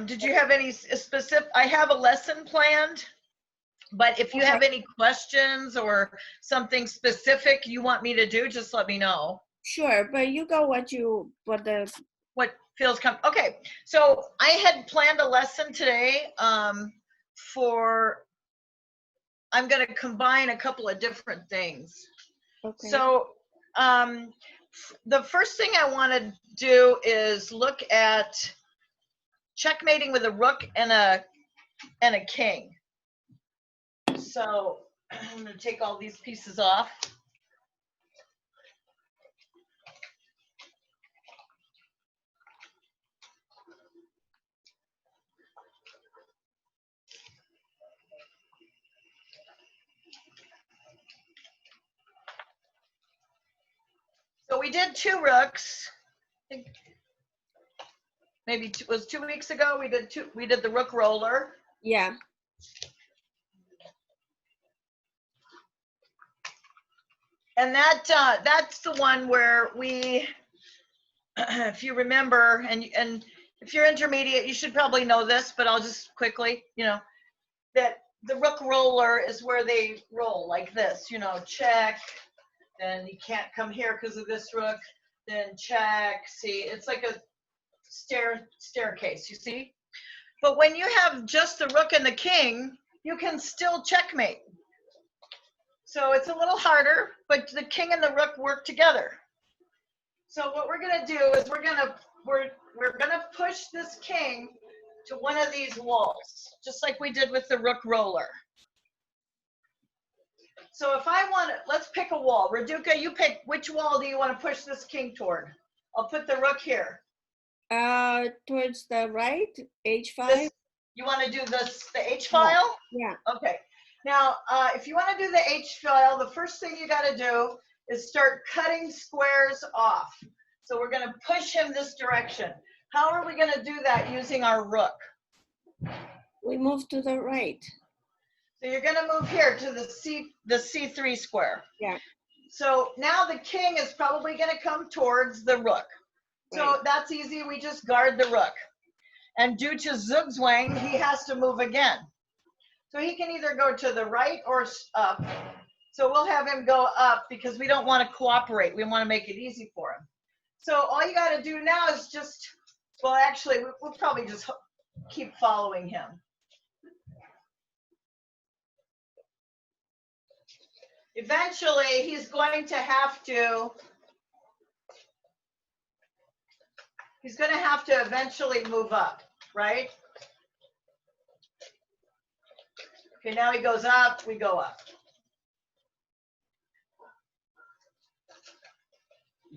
Did you have any specific, I have a lesson planned, but if you have any questions or something specific you want me to do, just let me know. Sure, but you go what feels comfortable. Okay, so I had planned a lesson today for, I'm going to combine a couple of different things. Okay. So the first thing I want to do is look at checkmating with a rook and a king. So I'm going to take all these pieces off. So we did 2 rooks. I think maybe it was 2 weeks ago. We did the rook roller. Yeah. And that's the one where we, if you remember, and if you're intermediate, you should probably know this, but I'll just quickly, that the rook roller is where they roll like this, check, then you can't come here because of this rook, then check, see, it's like a staircase, you see? But when you have just the rook and the king, you can still checkmate. So it's a little harder, but the king and the rook work together. So what we're going to do is we're going to push this king to one of these walls, just like we did with the rook roller. So if I want to, let's pick a wall. Raduca, you pick which wall do you want to push this king toward? I'll put the rook here. Towards the right, H5. You want to do the H file? Yeah. Okay. Now, if you want to do the H file, the first thing you got to do is start cutting squares off. So we're going to push him this direction. How are we going to do that using our rook? We move to the right. So you're going to move here to the C3 square. Yeah. So now the king is probably going to come towards the rook. So right. That's easy. We just guard the rook. And due to zugzwang, he has to move again. So he can either go to the right or up. So we'll have him go up because we don't want to cooperate. We want to make it easy for him. So all you got to do now is just, well, actually, we'll probably just keep following him. Eventually, he's going to have to eventually move up, right? Okay, now he goes up, we go up.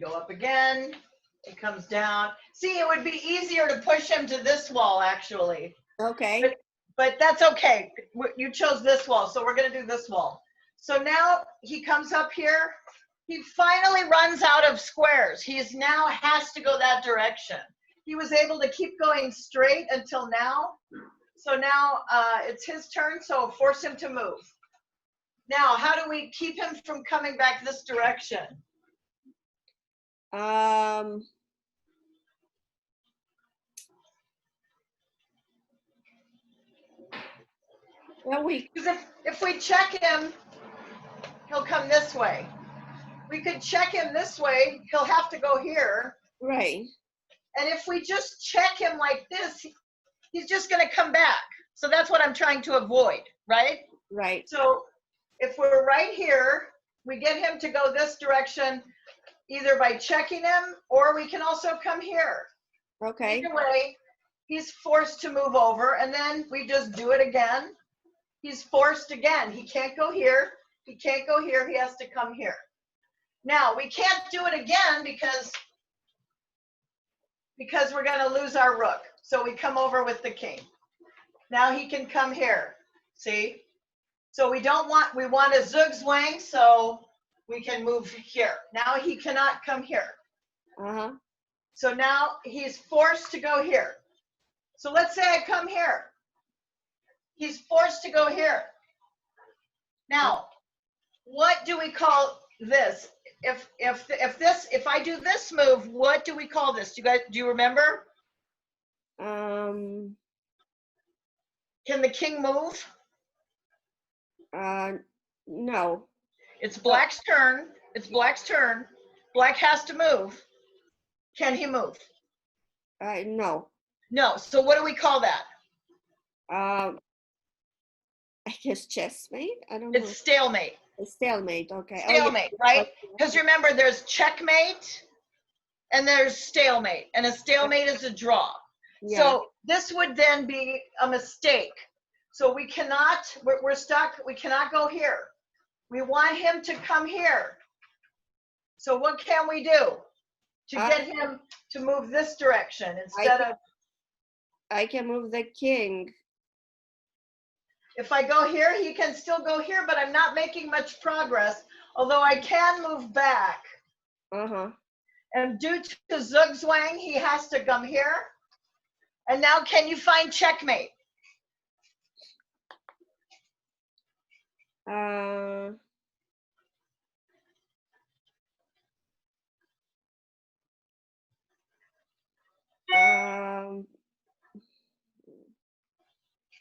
Go up again, it comes down. See, it would be easier to push him to this wall, actually. Okay. But that's okay. You chose this wall, so we're going to do this wall. So now he comes up here. He finally runs out of squares. He's now has to go that direction. He was able to keep going straight until now. So now it's his turn, so force him to move. Now, how do we keep him from coming back this direction? Well, because if we check him, he'll come this way. We could check him this way, he'll have to go here. Right. And if we just check him like this, he's just going to come back. So that's what I'm trying to avoid, right? Right. So if we're right here, we get him to go this direction, either by checking him, or we can also come here. Okay. Either way, he's forced to move over, and then we just do it again. He's forced again. He can't go here. He can't go here. He has to come here. Now, we can't do it again because we're going to lose our rook. So we come over with the king. Now he can come here. See? So we want a zugzwang, so we can move here. Now he cannot come here. Uh-huh. So now he's forced to go here. So let's say I come here. He's forced to go here. Now, what do we call this? If I do this move, what do we call this? Do you remember? Um, Can the king move? no. It's black's turn. It's black's turn. Black has to move. Can he move? No. No. So what do we call that? I guess chessmate. I don't know. It's stalemate. A stalemate. Okay. Stalemate, right? Because remember, there's checkmate and there's stalemate, and a stalemate is a draw. Yeah. So this would then be a mistake. So we cannot, we're stuck. We cannot go here. We want him to come here. So what can we do to get him to move this direction instead of? I can move the king. If I go here, he can still go here, but I'm not making much progress, although I can move back. Uh-huh. And due to zugzwang, he has to come here. And now can you find checkmate?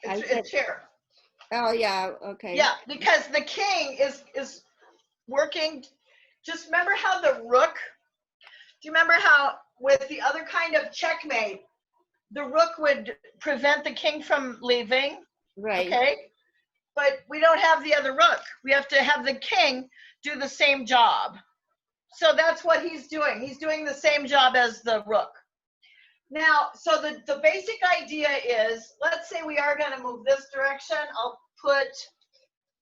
It's here. Oh yeah, okay. Yeah, because the king is working. Just remember how the rook, do you remember how with the other kind of checkmate, the rook would prevent the king from leaving? Right. Okay. But we don't have the other rook. We have to have the king do the same job. So that's what he's doing. He's doing the same job as the rook. Now, so the basic idea is, let's say we are going to move this direction. I'll put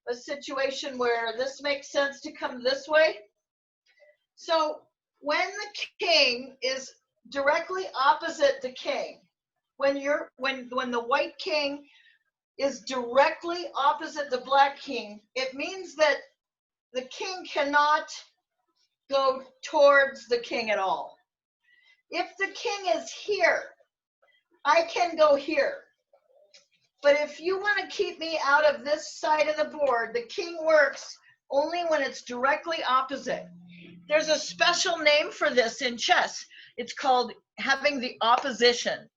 a situation where this makes sense to come this way. So when the king is directly opposite the king, when the white king is directly opposite the black king, it means that the king cannot go towards the king at all. If the king is here, I can go here. But if you want to keep me out of this side of the board, the king works only when it's directly opposite. There's a special name for this in chess. It's called having the opposition.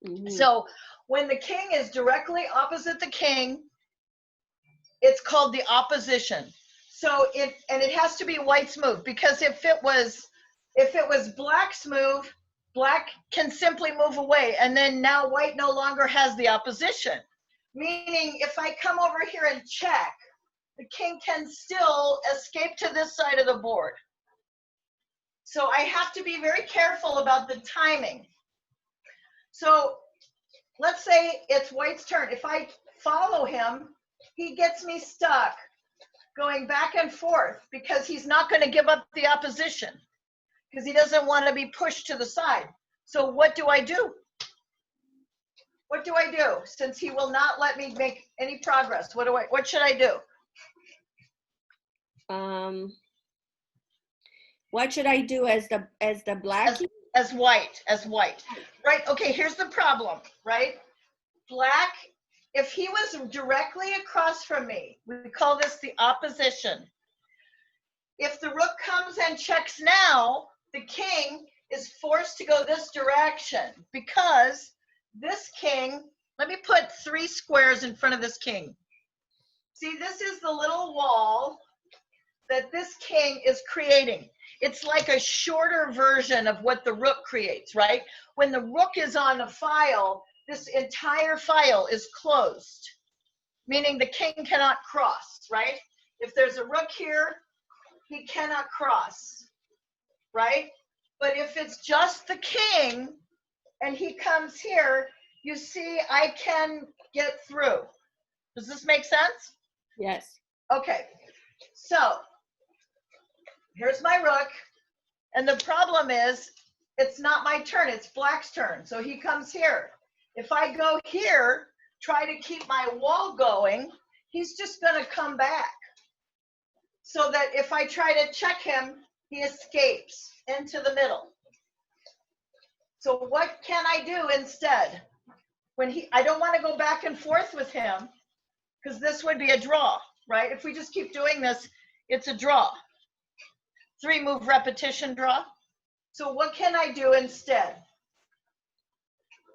Mm-hmm. So when the king is directly opposite the king, it's called the opposition. So it has to be white's move, because if it was black's move, black can simply move away, and then now white no longer has the opposition. Meaning if I come over here and check, the king can still escape to this side of the board. So I have to be very careful about the timing. So let's say it's white's turn. If I follow him, he gets me stuck going back and forth because he's not going to give up the opposition because he doesn't want to be pushed to the side. So what do I do? What do I do since he will not let me make any progress? What should I do? What should I do as the black? As white. Right, okay, here's the problem, right? Black, if he was directly across from me, we call this the opposition. If the rook comes and checks now, the king is forced to go this direction because this king, let me put 3 squares in front of this king. See, this is the little wall that this king is creating. It's like a shorter version of what the rook creates, right? When the rook is on a file, this entire file is closed, meaning the king cannot cross, right? If there's a rook here, he cannot cross, right? But if it's just the king and he comes here, you see I can get through. Does this make sense? Yes. Okay, so here's my rook, and the problem is it's not my turn, it's black's turn. So he comes here. If I go here, try to keep my wall going, he's just going to come back. So that if I try to check him, he escapes into the middle. So what can I do instead? I don't want to go back and forth with him because this would be a draw, right? If we just keep doing this, it's a draw. 3 move repetition draw. So what can I do instead?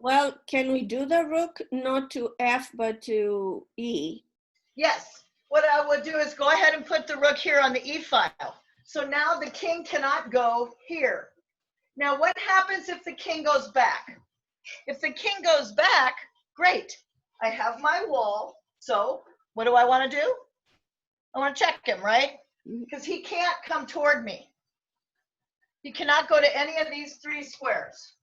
Well, can we do the rook not to F but to E? Yes. What I would do is go ahead and put the rook here on the E file. So now the king cannot go here. Now what happens if the king goes back? If the king goes back, great. I have my wall. So what do I want to do? I want to check him, right? Because he can't come toward me. He cannot go to any of these three squares.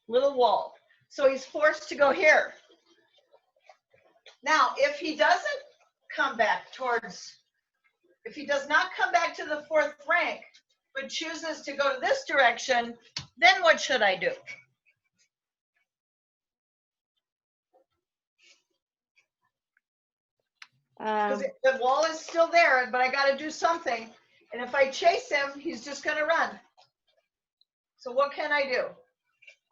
Little wall. So he's forced to go here. Now, if he doesn't come back towards, if he does not come back to the fourth rank, but chooses to go to this direction, then what should I do? Because the wall is still there, but I got to do something. And if I chase him, he's just going to run. So what can I do?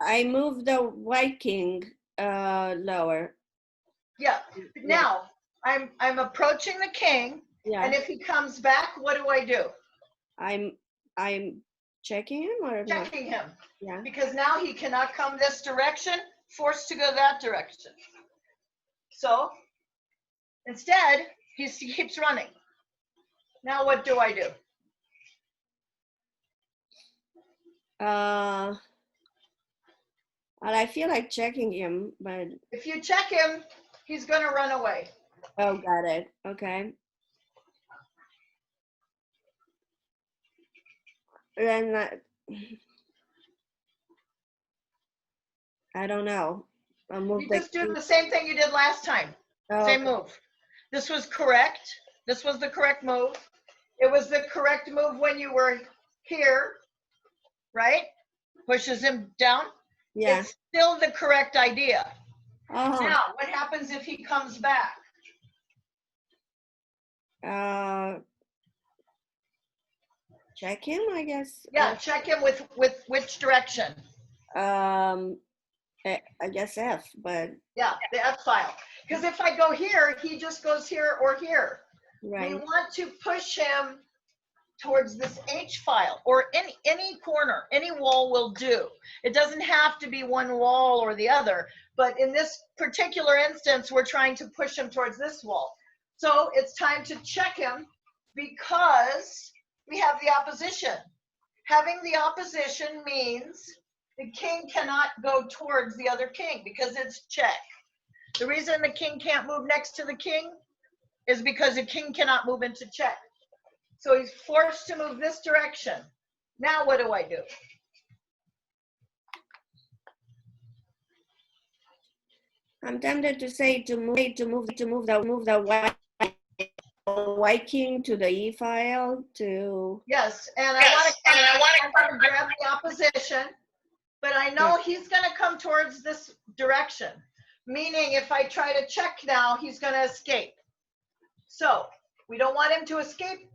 I move the white king lower. Yeah. Now I'm approaching the king, Yeah. and if he comes back, what do I do? I'm checking him or Checking him. Yeah. Because now he cannot come this direction, forced to go that direction. So instead, he keeps running. Now what do I do? Well, I feel like checking him, but If you check him, he's going to run away. oh, got it. Okay. Then I don't know. I'll move You the just do the same thing you did last time. Oh, Same move. This was correct. This was the correct move. It was the correct move when you were here, right? Pushes him down. yeah. It's still the correct idea. Oh. Now, what happens if he comes back? Check him, I guess. Yeah, check him with which direction? I guess F, but Yeah, the F file. Because if I go here, he just goes here or here. right. We want to push him towards this H file, or any corner, any wall will do. It doesn't have to be one wall or the other, but in this particular instance, we're trying to push him towards this wall. So it's time to check him because we have the opposition. Having the opposition means the king cannot go towards the other king because it's check. The reason the king can't move next to the king is because the king cannot move into check. So he's forced to move this direction. Now what do I do? I'm tempted to say to move the white king to the E file to. Yes, and I want to grab the opposition, but I know he's going to come towards this direction. Meaning if I try to check now, he's going to escape. So we don't want him to escape.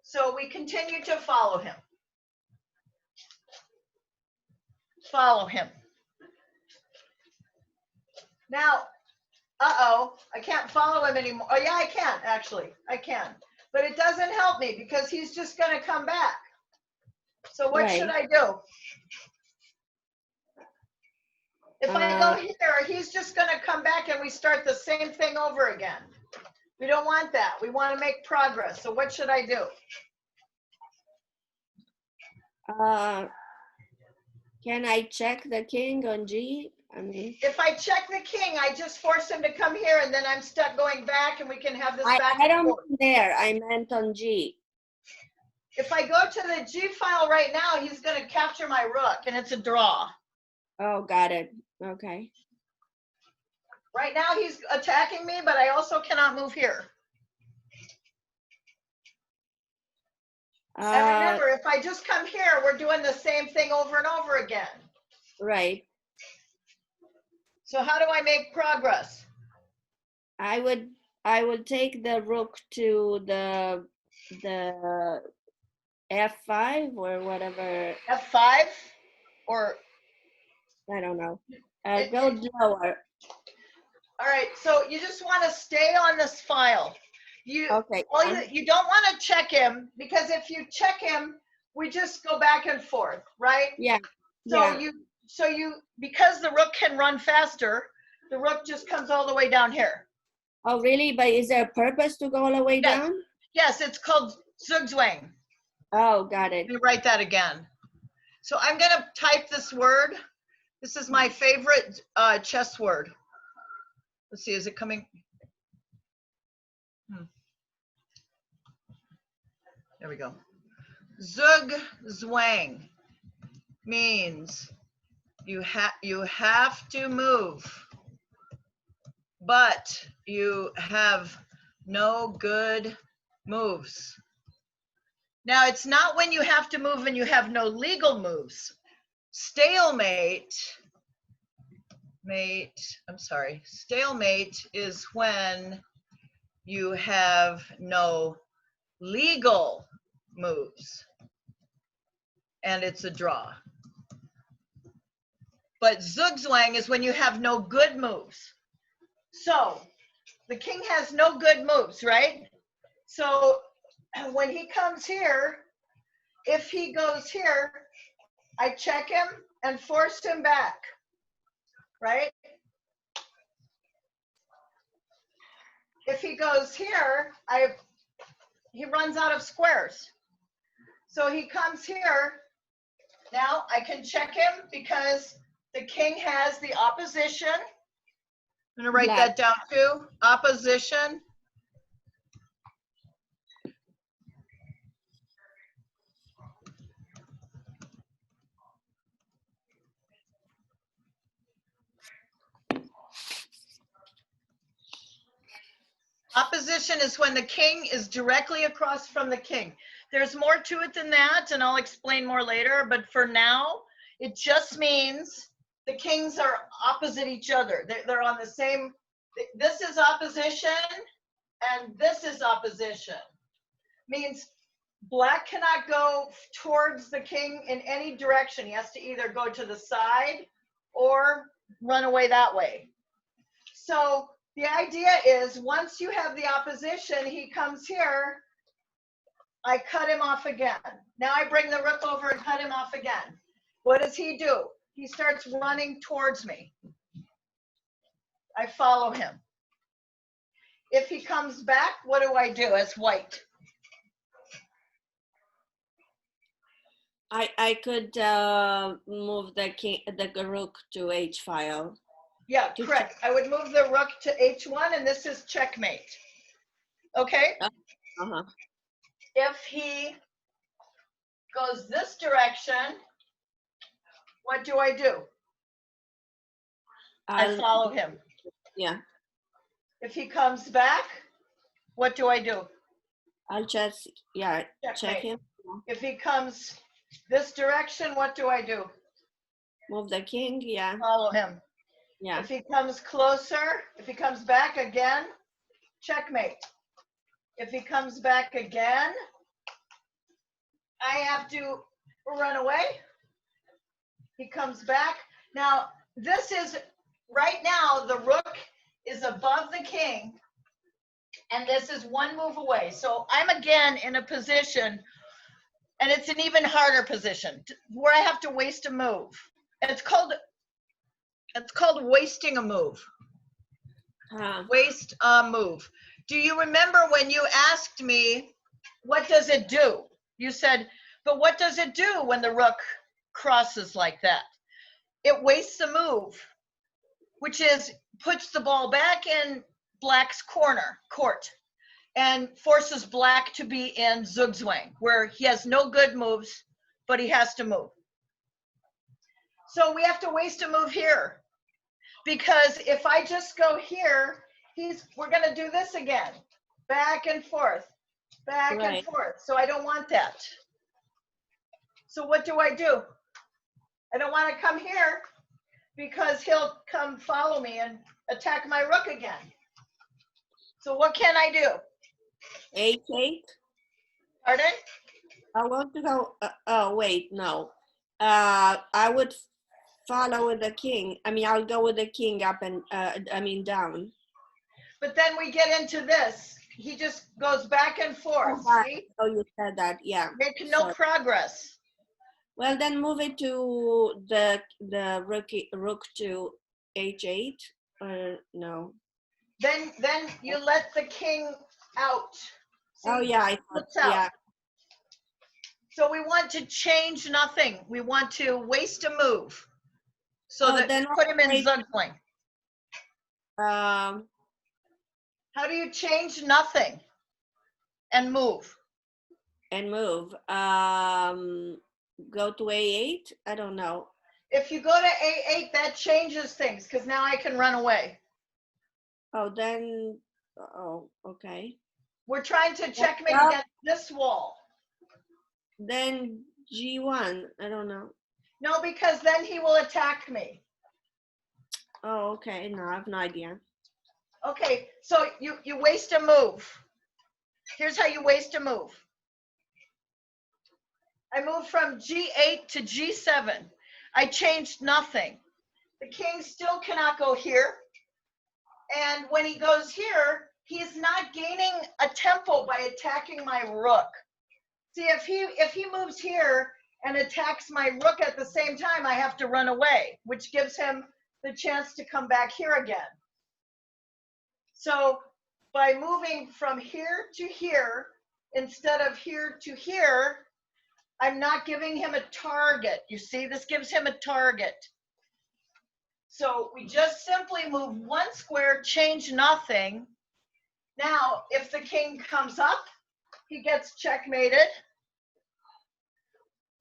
So we continue to follow him. Follow him. Now, I can't follow him anymore. Oh yeah, I can actually. I can. But it doesn't help me because he's just going to come back. So what should I do? If I go here, he's just going to come back and we start the same thing over again. We don't want that. We want to make progress. So what should I do? Can I check the king on G? I mean, if I check the king, I just force him to come here and then I'm stuck going back and we can have this back I and don't forth. mean there. I meant on G. If I go to the G file right now, he's going to capture my rook and it's a draw. Oh, got it. Okay. Right now he's attacking me, but I also cannot move here. And remember, if I just come here, we're doing the same thing over and over again. Right. So how do I make progress? I would take the rook to the F5 or whatever. F5 or? I don't know. Go lower. All right, so you just want to stay on this file. You don't want to check him because if you check him, we just go back and forth, right? Yeah. So Yeah. because the rook can run faster, the rook just comes all the way down here. Oh, really? But is there a purpose to go all the way Yes. down? Yes, it's called zugzwang. Oh, got it. Let me write that again. So I'm going to type this word. This is my favorite chess word. Let's see, is it coming? There we go. Zugzwang means you have to move, but you have no good moves. Now, it's not when you have to move and you have no legal moves. Stalemate is when you have no legal moves and it's a draw. But zugzwang is when you have no good moves. So the king has no good moves, right? So when he comes here, if he goes here, I check him and force him back, right? If he goes here, he runs out of squares. So he comes here. Now I can check him because the king has the opposition. I'm going to write that down too. Opposition. Opposition is when the king is directly across from the king. There's more to it than that, and I'll explain more later. But for now, it just means the kings are opposite each other. They're on the same. This is opposition, and this is opposition. Means black cannot go towards the king in any direction. He has to either go to the side or run away that way. So the idea is once you have the opposition, he comes here, I cut him off again. Now I bring the rook over and cut him off again. What does he do? He starts running towards me. I follow him. If he comes back, what do I do as white? I could move the rook to h file. Yeah, correct. I would move the rook to h1, and this is checkmate. Okay? Uh-huh. If he goes this direction, what do? I follow him. Yeah. If he comes back, what do? I'll just, yeah, Checkmate. check him. If he comes this direction, what do? Move the king, yeah. Follow him. Yeah. If he comes closer, if he comes back again, checkmate. If he comes back again, I have to run away. He comes back. Now, this is, right now, the rook is above the king, and this is one move away. So I'm again in a position, and it's an even harder position, where I have to waste a move. It's called wasting a move. Waste a move. Do you remember when you asked me, what does it do? You said, but what does it do when the rook crosses like that? It wastes a move, which is puts the ball back in black's court, and forces black to be in zugzwang, where he has no good moves, but he has to move. So we have to waste a move here, because if I just go here, we're going to do this again, back and forth, back and forth. So I don't want that. So what do? I don't want to come here, because he'll come follow me and attack my rook again. So what can I do? H8. Pardon? I want to go, oh, wait, no. I would follow with the king. I mean, I'll go with the king up and, down. But then we get into this. he just goes back and forth, Oh, see? oh, you said that, yeah. Making no Sorry. progress. Well, then move it to the rook to h8, or no? Then you let the king out. See? Oh yeah, I thought, Flips out. yeah. So we want to change nothing. We want to waste a move. So that then put him in wait, Zugzwang. um, How do you change nothing and move? and move. Go to a8. I don't know. If you go to A8, that changes things because now I can run away. Oh, then. Oh, okay. We're trying to checkmate Well, against this wall. then g1. I don't know. No, because then he will attack me. Oh, okay. No, I have no idea. Okay, so you waste a move. Here's how you waste a move. I moved from G8 to G7. I changed nothing. The king still cannot go here. And when he goes here, he's not gaining a tempo by attacking my rook. See, if he moves here and attacks my rook at the same time, I have to run away, which gives him the chance to come back here again. So by moving from here to here, instead of here to here, I'm not giving him a target. You see, this gives him a target. So we just simply move one square, change nothing. Now, if the king comes up, he gets checkmated.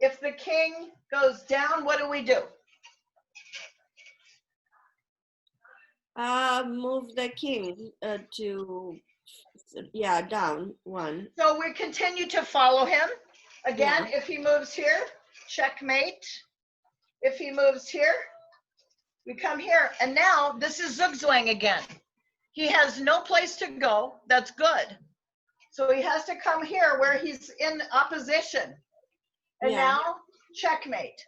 If the king goes down, what do we do? Move the king to, yeah, down one. So we continue to follow him. Again, Yeah. if he moves here, checkmate. If he moves here, we come here. And now this is Zugzwang again. He has no place to go. That's good. So he has to come here where he's in opposition. And Yeah. now checkmate.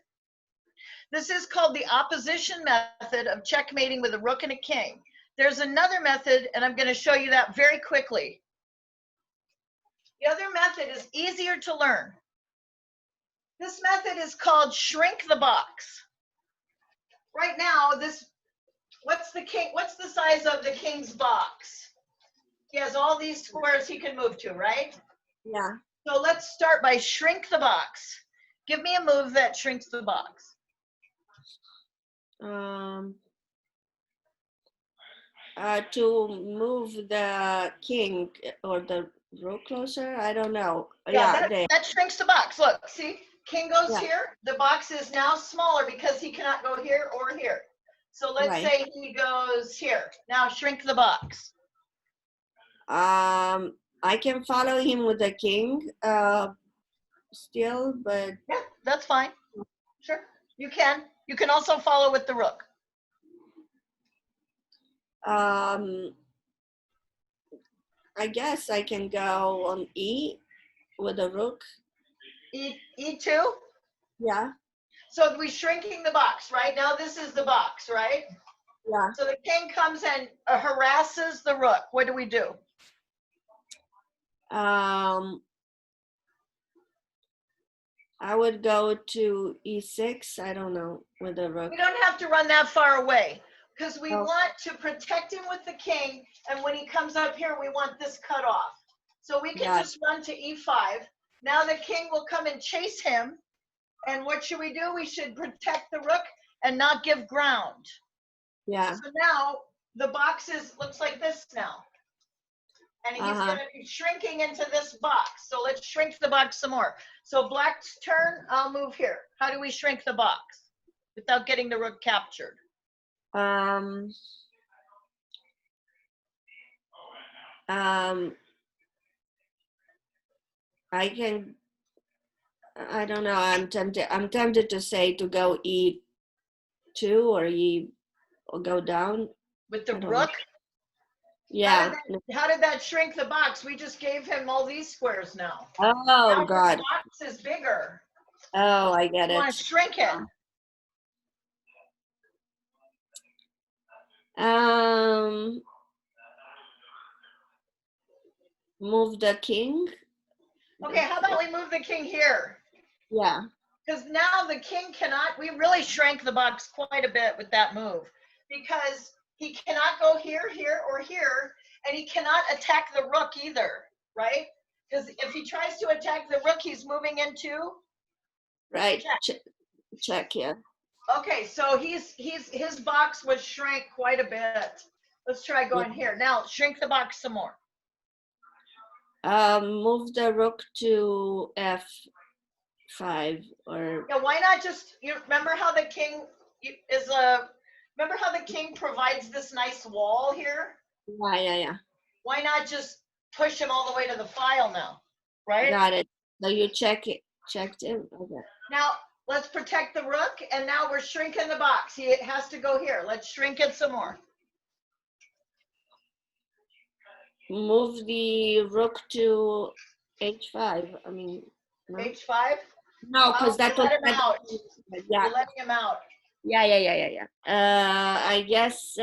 This is called the opposition method of checkmating with a rook and a king. There's another method, and I'm going to show you that very quickly. The other method is easier to learn. This method is called shrink the box. Right now, what's the size of the king's box? He has all these squares he can move to, right? Yeah. So let's start by shrink the box. Give me a move that shrinks the box. To move the king or the rook closer. I don't know. Yeah, Yeah, that shrinks the box. Look, see, king goes Yeah. here. The box is now smaller because he cannot go here or here. So let's Right. say he goes here. Now shrink the box. I can follow him with the king still, but Yeah, that's fine. Sure, you can. You can also follow with the rook. I guess I can go on E with the rook. E2. Yeah. So we're shrinking the box, right? Now this is the box, right? Yeah. So the king comes and harasses the rook. What do we do? I would go to E6. I don't know, with the rook. We don't have to run that far away because we Oh. want to protect him with the king. And when he comes up here, we want this cut off. So we can just run to E5. Now the king will come and chase him. And what should we do? We should protect the rook and not give ground. Yeah. So now the box looks like this now. And he's going to be shrinking into this box. So let's shrink the box some more. So black's turn, I'll move here. How do we shrink the box without getting the rook captured? I can, I don't know, I'm tempted to say to go E2 or go down. With the rook? Yeah. How did that shrink the box? We just gave him all these squares now. Oh, Now God. the box is bigger. Oh, I get You want it. to shrink it. Move the king. Okay, how about we move the king here? Yeah. Because now the king cannot, we really shrank the box quite a bit with that move, because he cannot go here, here, or here, and he cannot attack the rook either, right? Because if he tries to attack the rook, he's moving into Right. check. Check, yeah. Okay, so his box was shrank quite a bit. Let's try going here. Now shrink the box some more. Move the rook to f5 or Yeah, why not just, you remember how the king is a, remember how the king provides this nice wall here? yeah. Why not just push him all the way to the file now, right? Got it. So you checked him. Okay. Now let's protect the rook, and now we're shrinking the box. He has to go here. Let's shrink it some more. Move the rook to h5. I mean, no, H5? no, because that was let him out. yeah. You're letting him out. Yeah. I guess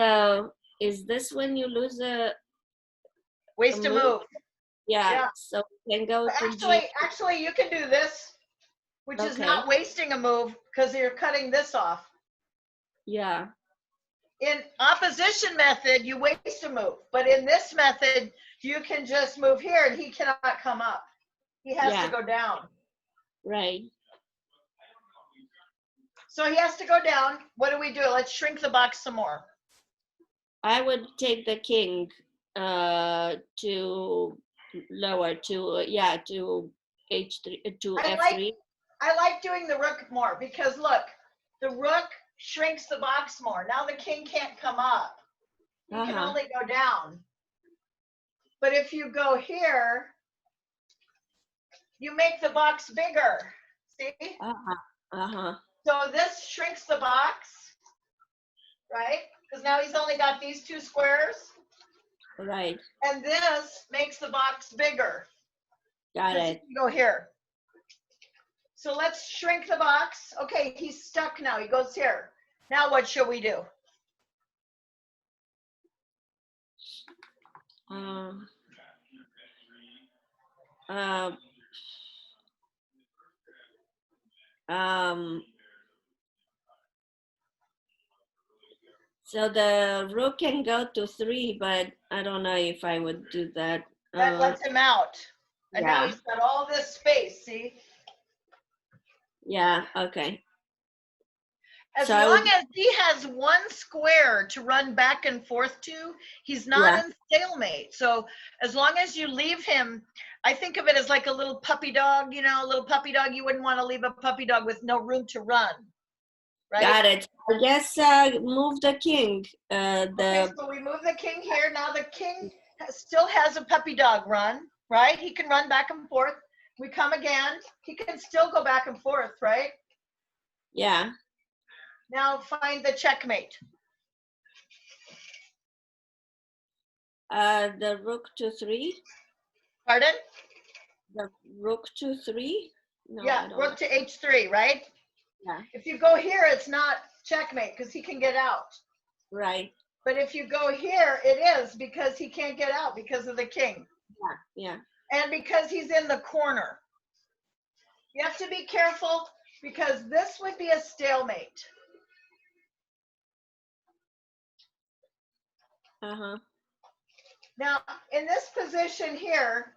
is this when you lose a Waste a move. Yeah. So we can go to Actually, you can do this, which is not wasting a move because you're cutting this off. Yeah. In opposition method, you waste a move, but in this method, you can just move here and he cannot come up. He has to go down. Right. So he has to go down. What do we do? Let's shrink the box some more. I would take the king to lower to to h3 to f3. I like doing the rook more because look, the rook shrinks the box more. Now the king can't come up. He can only go down. But if you go here, you make the box bigger. See? So this shrinks the box, right? Because now he's only got these two squares. Right. And this makes the box bigger. Got it. Go here. So let's shrink the box. Okay, he's stuck now. He goes here. Now what should we do? So the rook can go to 3, but I don't know if I would do that. That lets him out. And now he's got all this space, see? Yeah, okay. As long as he has one square to run back and forth to, he's not in stalemate. So as long as you leave him, I think of it as like a little puppy dog, you know, a little puppy dog. You wouldn't want to leave a puppy dog with no room to run. Right? Got it. I guess move the king. Okay, so we move the king here. Now the king still has a puppy dog run, right? He can run back and forth. We come again. He can still go back and forth, right? Yeah. Now find the checkmate. The rook to 3. Pardon? The rook to 3? No, yeah, rook to h3, right? Yeah. If you go here, it's not checkmate because he can get out. Right. But if you go here, it is because he can't get out because of the king. Yeah. And because he's in the corner. You have to be careful because this would be a stalemate. Now, in this position here,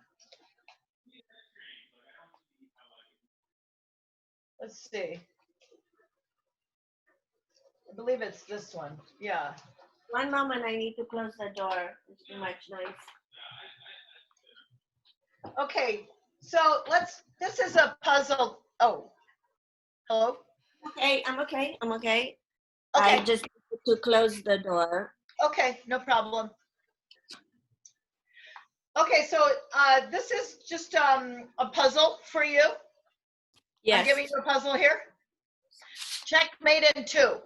let's see. I believe it's this one. Yeah. One moment, I need to close the door. There's too much noise. Okay, so this is a puzzle. Oh, hello? Okay, I'm okay. Okay. I just need to close the door. Okay, no problem. Okay, so this is just a puzzle for you. Yes. I'm giving you a puzzle here. Checkmate in 2.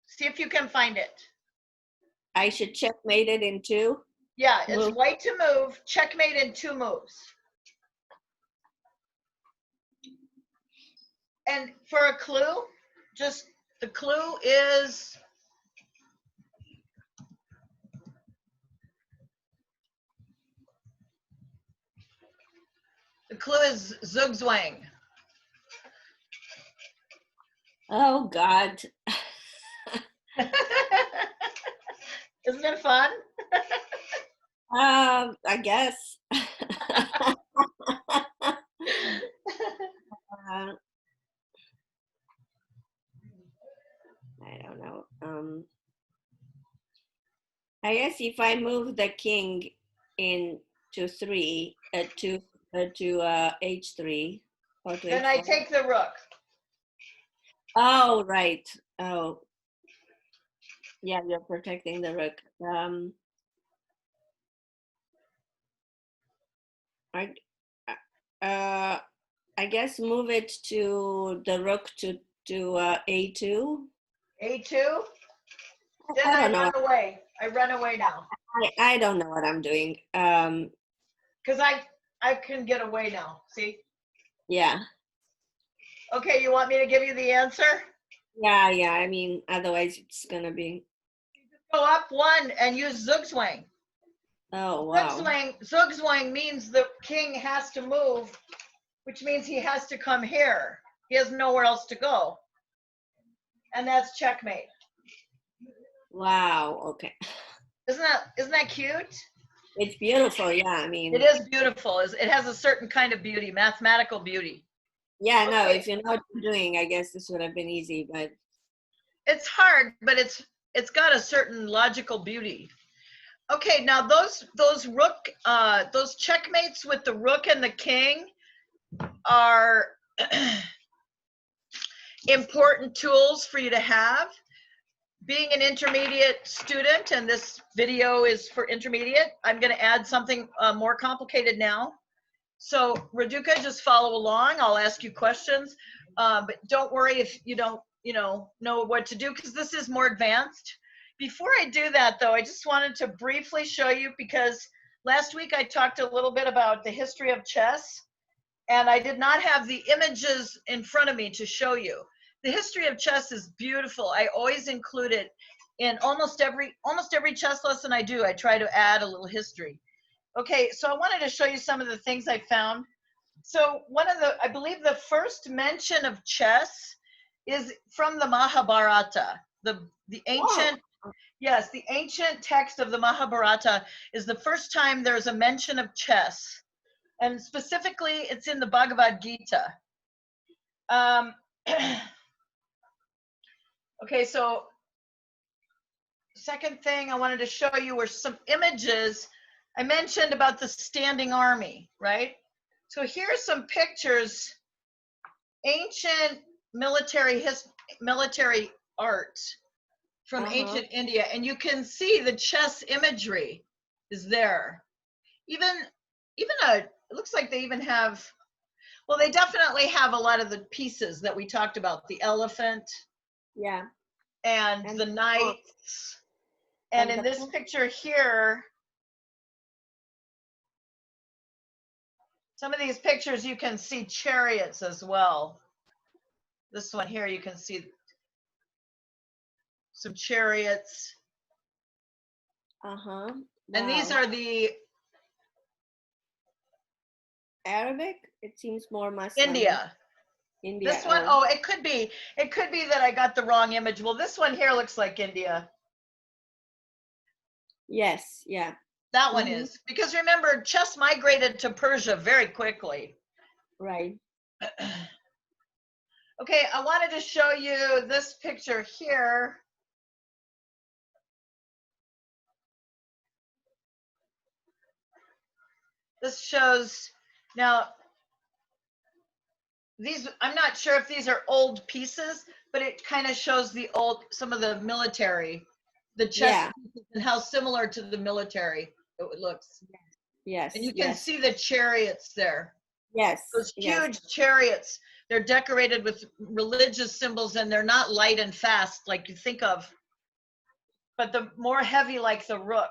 See if you can find it. I should checkmate it in 2? Yeah, it's white to move. Checkmate in 2 moves. And for a clue, just the clue is clue is zugzwang. Oh God. Isn't it fun? I guess. I don't know. I guess if I move the king in to three, to h3 or to Then I h4. take the rook. Oh, right. Oh, yeah, you're protecting the rook. I guess move it to the rook to a2. A2. Then I I don't know. run away. I run away now. I don't know what I'm doing. Because I can get away now. See? Yeah. Okay, you want me to give you the answer? Yeah. I mean, otherwise it's gonna be. Go up one and use zugzwang. Oh wow. Zugzwang means the king has to move, which means he has to come here. He has nowhere else to go. And that's checkmate. Wow. Okay. Isn't that cute? It's beautiful. Yeah. I mean. It is beautiful. It has a certain kind of beauty, mathematical beauty. Yeah. No. Okay. If you know what you're doing, I guess this would have been easy. But It's hard, but it's got a certain logical beauty. Okay, now those rook those checkmates with the rook and the king are important tools for you to have. Being an intermediate student, and this video is for intermediate, I'm going to add something more complicated now. So Raduca, just follow along. I'll ask you questions, but don't worry if you don't, know what to do, because this is more advanced. Before I do that, though, I just wanted to briefly show you, because last week I talked a little bit about the history of chess, and I did not have the images in front of me to show you. The history of chess is beautiful. I always include it in almost every chess lesson I do. I try to add a little history. Okay, so I wanted to show you some of the things I found. So I believe the first mention of chess is from the Mahabharata. The ancient, yes, the ancient text of the Mahabharata is the first time there's a mention of chess. And specifically, it's in the Bhagavad Gita. Okay, so second thing I wanted to show you were some images. I mentioned about the standing army, right? So here's some pictures, ancient military art from ancient India, and you can see the chess imagery is there. Even it looks like they even have, well, they definitely have a lot of the pieces that we talked about, the elephant, yeah, and the knights. And in this picture here, some of these pictures you can see chariots as well. This one here, you can see some chariots. Wow. And these are the Arabic. It seems more Muslim. India. This one, oh, it could be that I got the wrong image. Well, this one here looks like India. Yes, yeah. That one is, because remember, chess migrated to Persia very quickly. Right. Okay, I wanted to show you this picture here. This shows, now, these, I'm not sure if these are old pieces, but it kind of shows some of the military, the chess pieces, and how similar to the military it looks. Yes. And you can see the chariots there. Yes. Those huge chariots, they're decorated with religious symbols, and they're not light and fast like you think of, but the more heavy, like the rook.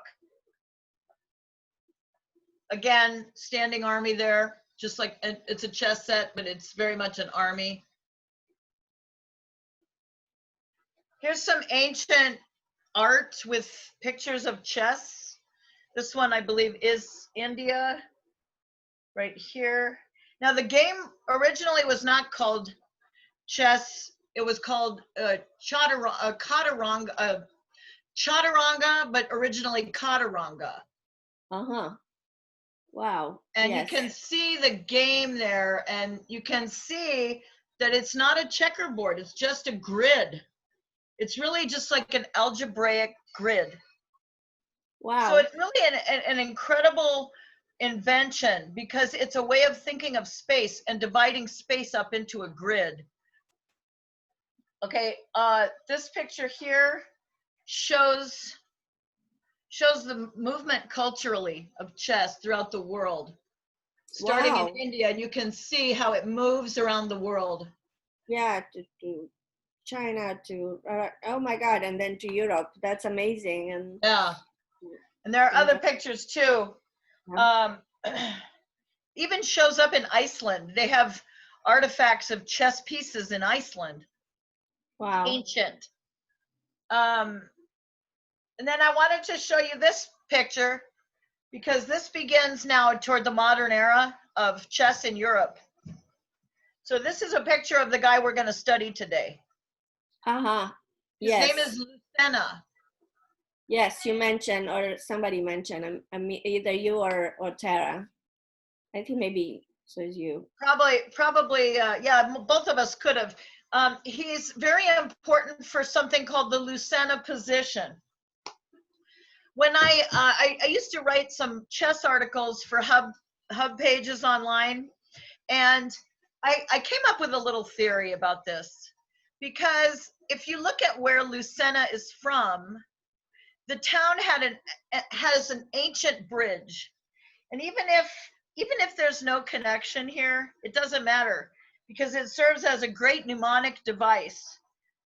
Again, standing army there, just like it's a chess set, but it's very much an army. Here's some ancient art with pictures of chess. This one, I believe, is India, right here. Now the game originally was not called chess. It was called chaturanga, but originally Kataranga. Uh-huh. Wow. And Yes. you can see the game there, and you can see that it's not a checkerboard, it's just a grid. It's really just like an algebraic grid. Wow. So it's really an incredible invention because it's a way of thinking of space and dividing space up into a grid. Okay, this picture here shows the movement culturally of chess throughout the world, starting Wow. in India, and you can see how it moves around the world. Yeah, to China, to oh my God, and then to Europe. That's amazing. And Yeah, and there are other pictures too. Even shows up in Iceland. They have artifacts of chess pieces in Iceland. wow. Ancient. And then I wanted to show you this picture because this begins now toward the modern era of chess in Europe. So this is a picture of the guy we're going to study today. Uh-huh. His Yes. name is Lucena. Yes, you mentioned, or somebody mentioned, either you or Tara. I think maybe so is you. Probably, yeah, both of us could have. He's very important for something called the Lucena position. When I used to write some chess articles for hub pages online, and I came up with a little theory about this, because if you look at where Lucena is from, the town has an ancient bridge, and even if there's no connection here, it doesn't matter because it serves as a great mnemonic device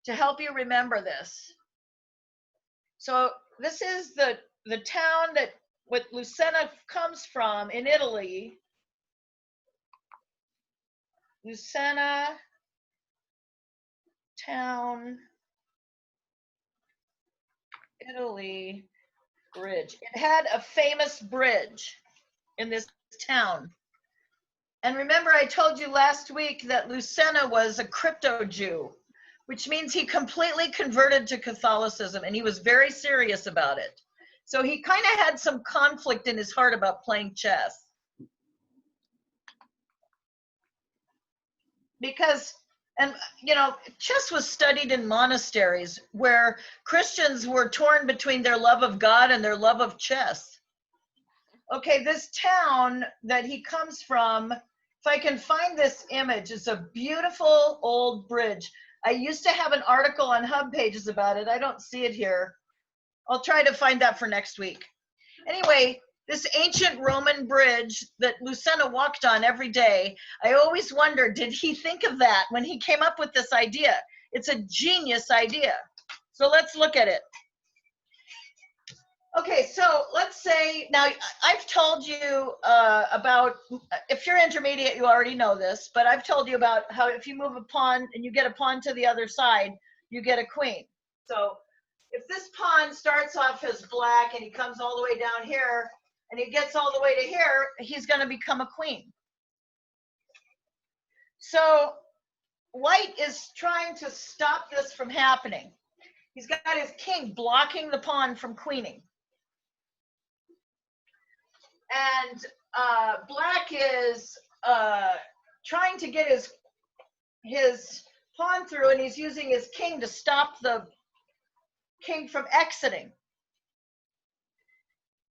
to help you remember this. So this is the town that what Lucena comes from in Italy. Lucena town, Italy bridge. It had a famous bridge in this town. And remember, I told you last week that Lucena was a crypto Jew, which means he completely converted to Catholicism, and he was very serious about it. So he kind of had some conflict in his heart about playing chess. Because, and you know, chess was studied in monasteries where Christians were torn between their love of God and their love of chess. Okay, this town that he comes from, if I can find this image, it's a beautiful old bridge. I used to have an article on Hub Pages about it. I don't see it here. I'll try to find that for next week. Anyway, this ancient Roman bridge that Lucena walked on every day, I always wondered, did he think of that when he came up with this idea? It's a genius idea. So let's look at it. Okay, so let's say, now I've told you about, if you're intermediate, you already know this, but I've told you about how if you move a pawn and you get a pawn to the other side, you get a queen. So if this pawn starts off as black and he comes all the way down here and he gets all the way to here, he's going to become a queen. So white is trying to stop this from happening. He's got his king blocking the pawn from queening. And black is trying to get his pawn through, and he's using his king to stop the king from exiting.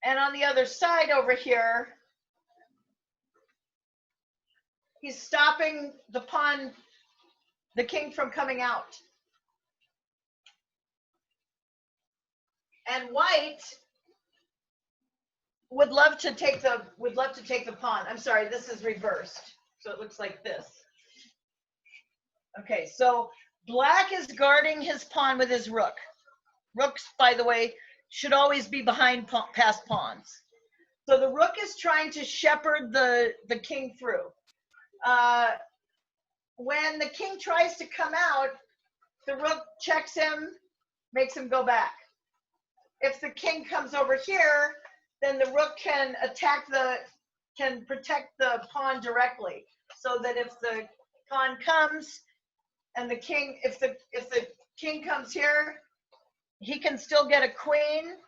And on the other side over here, he's stopping the pawn, the king, from coming out. And white would love to take the pawn. I'm sorry, this is reversed. So it looks like this. Okay, so black is guarding his pawn with his rook. Rooks, by the way, should always be behind past pawns. So the rook is trying to shepherd the king through. When the king tries to come out, the rook checks him, makes him go back. If the king comes over here, then the rook can protect the pawn directly. so that if the pawn comes and the king, if the king comes here, he can still get a queen.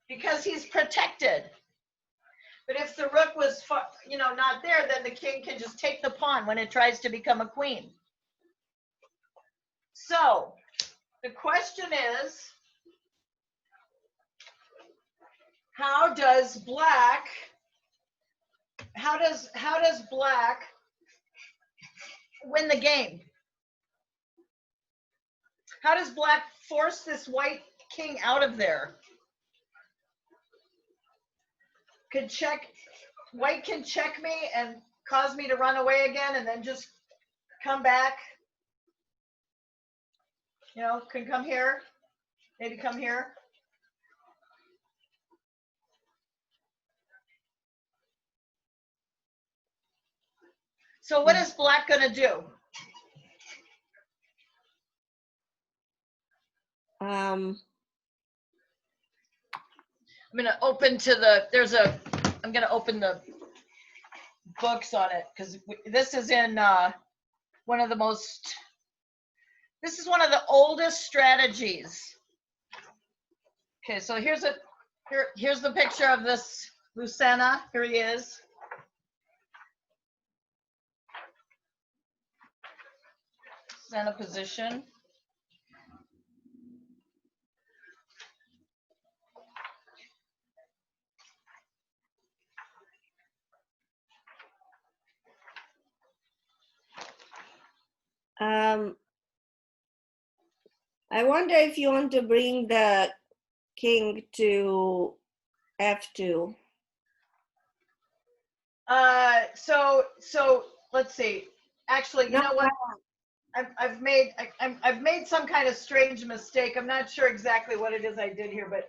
Because he's protected. But if the rook was, not there, then the king can just take the pawn when it tries to become a queen. So the question is, how does black win the game? How does black force this white king out of there? White can check me and cause me to run away again and then just come back. Can come here, maybe come here. So what is black going to do? I'm going to open I'm going to open the books on it because this is in this is one of the oldest strategies. Okay, so here's the picture of this Lucena. Here he is. Lucena position. I wonder if you want to bring the king to f2. So let's see. Actually, you know what? I've made some kind of strange mistake. I'm not sure exactly what it is I did here, but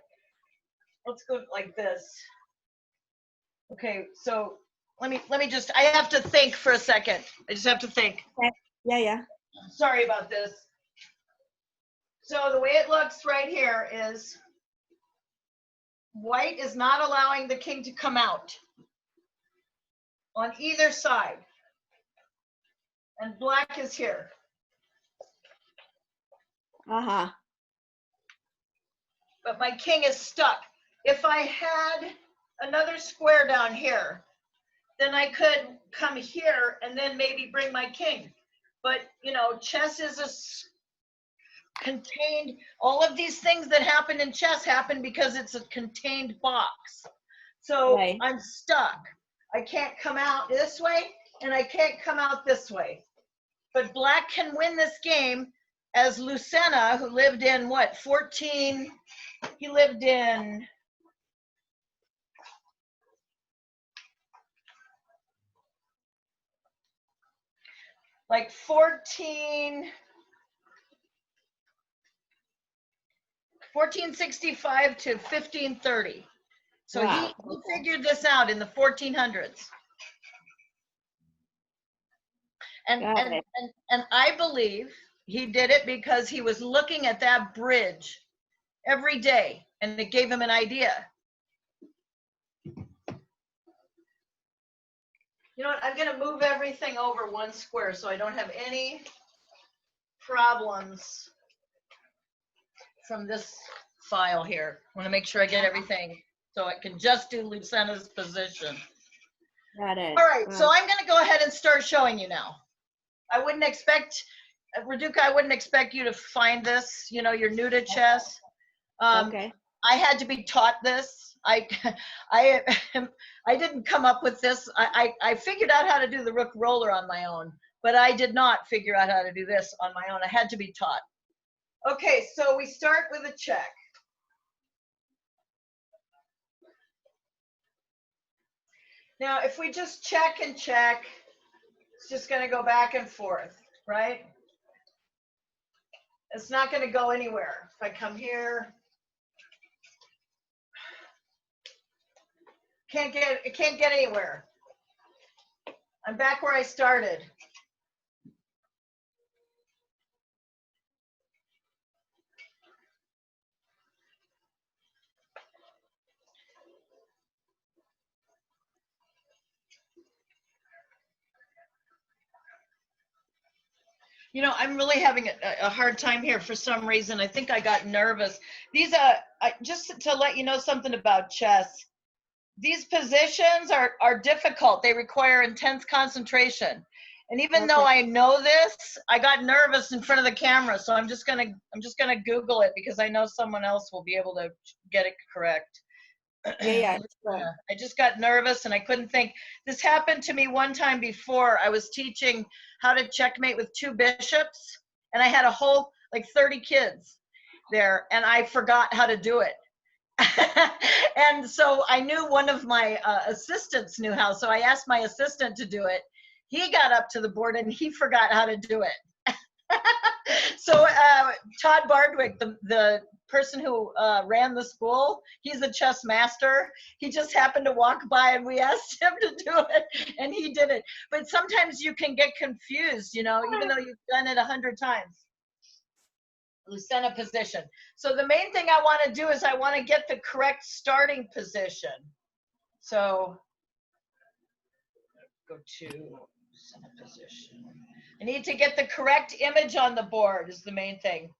let's go like this. Okay, so let me just, I have to think for a second. I just have to think. Yeah. Sorry about this. So the way it looks right here is white is not allowing the king to come out on either side. And black is here. But my king is stuck. If I had another square down here, then I could come here and then maybe bring my king. But, chess is a contained, all of these things that happen in chess happen because it's a contained box. So right. I'm stuck. I can't come out this way and I can't come out this way. But black can win this game, as Lucena, who lived in what, 14, he lived in like 1465 to 1530. So wow. he figured this out in the 1400s. And I believe he did it because he was looking at that bridge every day and it gave him an idea. You know what, I'm gonna move everything over one square so I don't have any problems from this file here. I wanna make sure I get everything so I can just do Lucena's position. Got it. All right, so I'm gonna go ahead and start showing you now. I wouldn't expect, Raduca, I wouldn't expect you to find this. You're new to chess. Okay. I had to be taught this. I didn't come up with this. I figured out how to do the rook roller on my own, but I did not figure out how to do this on my own. I had to be taught. Okay, so we start with a check. Now, if we just check and check, it's just going to go back and forth, right? It's not going to go anywhere. If I come here, it can't get anywhere. I'm back where I started. You know, I'm really having a hard time here for some reason. I think I got nervous. These just to let you know something about chess. These positions are difficult. They require intense concentration. And even though Okay. I know this, I got nervous in front of the camera. So I'm just gonna Google it because I know someone else will be able to get it correct. Yeah, sure. I just got nervous and I couldn't think. This happened to me one time before. I was teaching how to checkmate with 2 bishops, and I had a whole like 30 kids there, and I forgot how to do it. And so I knew one of my assistants knew how, so I asked my assistant to do it. He got up to the board and he forgot how to do it. So Todd Bardwick, the person who ran the school, he's a chess master. He just happened to walk by and we asked him to do it and he did it. But sometimes you can get confused, you know, even though you've done it 100 times. Lucena position. So the main thing I want to do is I want to get the correct starting position. So go to Lucena position. I need to get the correct image on the board is the main thing.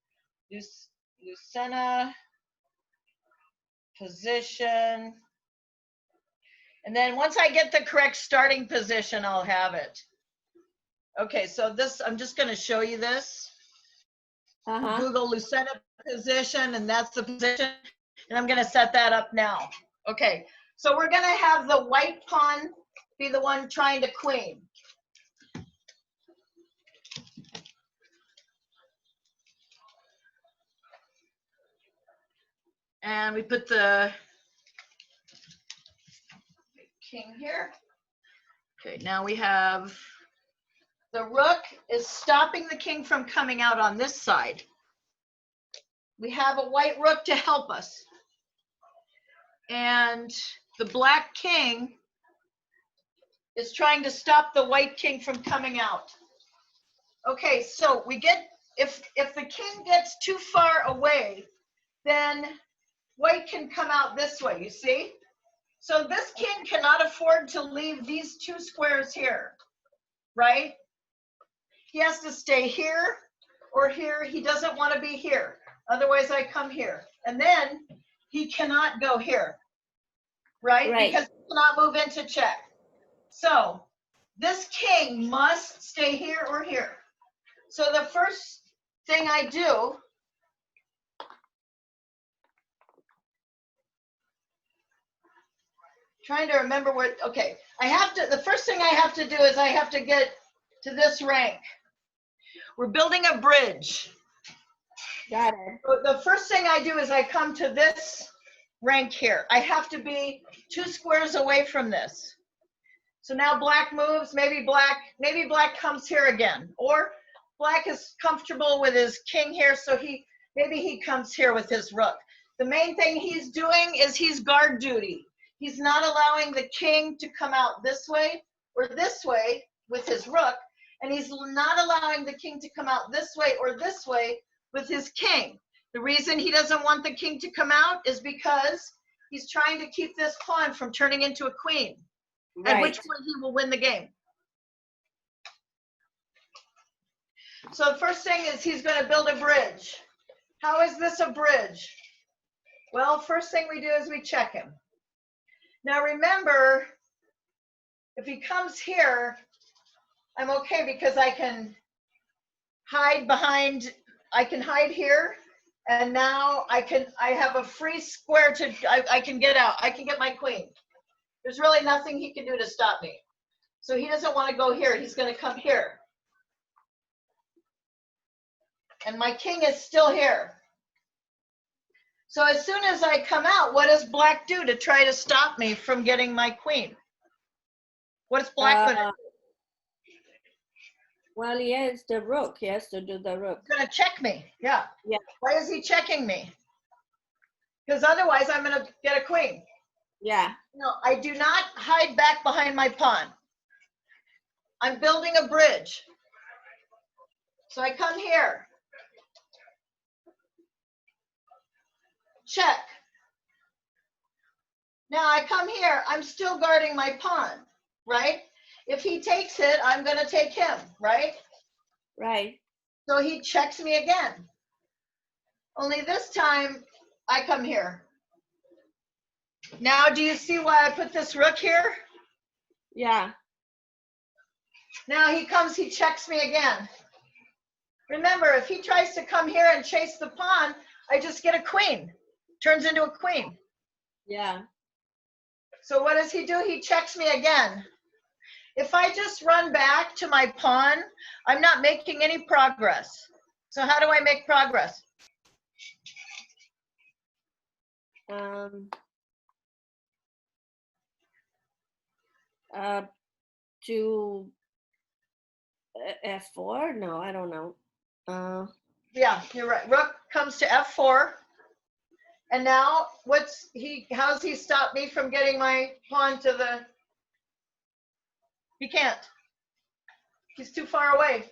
Lucena position. And then once I get the correct starting position, I'll have it. Okay, so this, I'm just going to show you this. Google Lucena position, and that's the position. And I'm going to set that up now. Okay, so we're going to have the white pawn be the one trying to queen. And we put the king here. Okay, now we have the rook is stopping the king from coming out on this side. We have a white rook to help us. And the black king is trying to stop the white king from coming out. Okay, so we get, if the king gets too far away, then white can come out this way, you see? So this king cannot afford to leave these 2 squares here, right? He has to stay here or here. He doesn't want to be here. Otherwise, I come here. And then he cannot go here, right? Because he cannot move into check. So this king must stay here or here. So the first thing I do, trying to remember what, okay, I have to, the first thing I have to do is I have to get to this rank. We're building a bridge. Got it. So the first thing I do is I come to this rank here. I have to be 2 squares away from this. So now black moves, maybe black comes here again, or black is comfortable with his king here, so maybe he comes here with his rook. The main thing he's doing is he's guard duty. He's not allowing the king to come out this way or this way with his rook, and he's not allowing the king to come out this way or this way with his king. The reason he doesn't want the king to come out is because he's trying to keep this pawn from turning into a queen. At which point he will win the game. So the first thing is he's going to build a bridge. How is this a bridge? Well, first thing we do is we check him. Now remember, if he comes here, I'm okay because I can hide behind, I can hide here, and now I have a free square to, I can get out, I can get my queen. There's really nothing he can do to stop me. So he doesn't want to go here. He's going to come here. And my king is still here. So as soon as I come out, what does black do to try to stop me from getting my queen? What is black going to do? Well, he has the rook. He has to do the rook. He's going to check me. Yeah. Yeah. Why is he checking me? Because otherwise I'm going to get a queen. Yeah. No, I do not hide back behind my pawn. I'm building a bridge. So I come here. Check. Now I come here. I'm still guarding my pawn, right? If he takes it, I'm going to take him, right? Right. So he checks me again. Only this time I come here. Now, do you see why I put this rook here? Yeah. Now he comes, he checks me again. Remember, if he tries to come here and chase the pawn, I just get a queen. Turns into a queen. Yeah. So what does he do? He checks me again. If I just run back to my pawn, I'm not making any progress. So how do I make progress? To F4? No, I don't know. Yeah, you're right. Rook comes to F4. And now how's he stop me from getting my pawn to the, he can't. He's too far away.